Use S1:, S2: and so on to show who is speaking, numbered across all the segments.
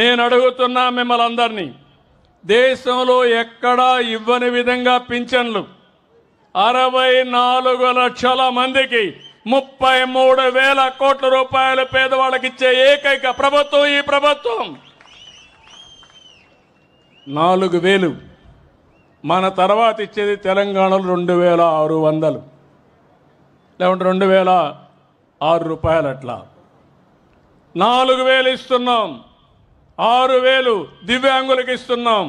S1: నేను అడుగుతున్నా మిమ్మల్ని అందరినీ, దేశంలో ఎక్కడా ఇవ్వని విధంగా పింఛన్లు 64 లక్షల మందికి 33,000 కోట్ల రూపాయలు పేదవాళ్ళకి ఇచ్చే ఏకైక ప్రభుత్వం ఈ ప్రభుత్వం. 4,000 మన తర్వాత ఇచ్చేది తెలంగాణలో 2,600 లేకుంటే 2,006 రూపాయలు. అట్లా 4,000 ఇస్తున్నాం, 6,000 దివ్యాంగులకు ఇస్తున్నాం.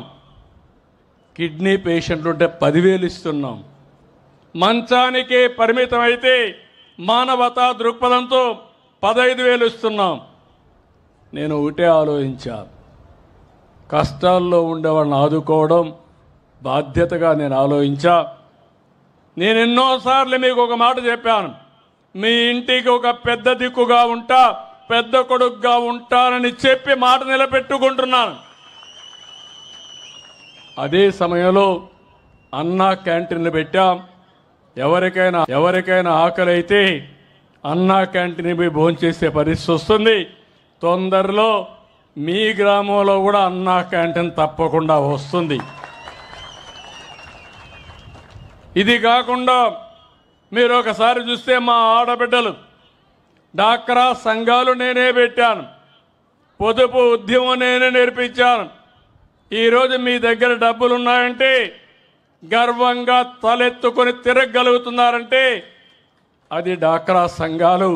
S1: కిడ్నీ పేషెంట్లు ఉంటే 10,000 ఇస్తున్నాం. మంచానికే పరిమితం అయితే మానవతా దృక్పథంతో 15,000 ఇస్తున్నాం. నేను ఒకటే ఆలోచించా, కష్టాల్లో ఉండేవాళ్ళని ఆదుకోవడం బాధ్యతగా నేను ఆలోచించా. నేను ఎన్నోసార్లు మీకు ఒక మాట చెప్పాను, మీ ఇంటికి ఒక పెద్ద దిక్కుగా ఉంటా, పెద్ద కొడుకుగా ఉంటానని చెప్పి మాట నిలబెట్టుకుంటున్నాను. అదే సమయంలో అన్నా క్యాంటీన్లు పెట్టాం. ఎవరికైనా ఆకలి అయితే అన్నా క్యాంటీన్ పోయి భోంచేసే పరిస్థితి వస్తుంది. తొందరలో మీ గ్రామంలో కూడా అన్నా క్యాంటీన్ తప్పకుండా వస్తుంది. ఇది కాకుండా మీరు ఒకసారి చూస్తే మా ఆడబిడ్డలు డాక్రా సంఘాలు నేనే పెట్టాను, పొదుపు ఉద్యమం నేనే నేర్పించాను. ఈరోజు మీ దగ్గర డబ్బులు ఉన్నాయంటే, గర్వంగా తలెత్తుకొని తిరగలుగుతున్నారంటే అది డాక్రా సంఘాలు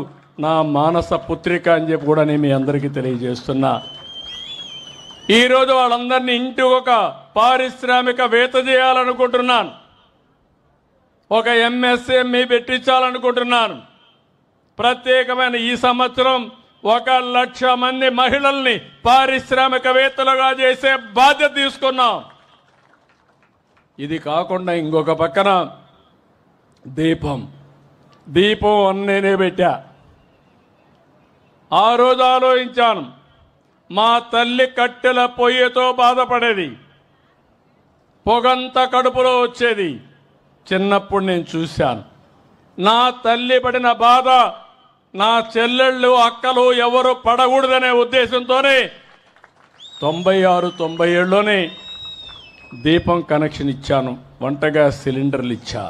S1: నా మానస పుత్రిక అని చెప్పి కూడా నేను మీ అందరికీ తెలియజేస్తున్నా. ఈరోజు వాళ్ళందరినీ ఇంటి ఒక పారిశ్రామికవేత్త చేయాలనుకుంటున్నాను, ఒక ఎంఎస్ఎంఈ పెట్టించాలనుకుంటున్నాను. ప్రత్యేకమైన ఈ సంవత్సరం 1,00,000 మంది మహిళల్ని పారిశ్రామికవేత్తలుగా చేసే బాధ్యత తీసుకున్నాం. ఇది కాకుండా ఇంకొక పక్కన దీపం నేనే పెట్టా. ఆ రోజు ఆలోచించాను, మా తల్లి కట్టెల పొయ్యితో బాధపడేది, పొగంతా కడుపులో వచ్చేది. చిన్నప్పుడు నేను చూశాను. నా తల్లి పడిన బాధ నా చెల్లెళ్ళు అక్కలు ఎవరు పడకూడదనే ఉద్దేశంతోనే 96-97లోనే దీపం కనెక్షన్ ఇచ్చాను, వంట గ్యాస్ సిలిండర్లు ఇచ్చా.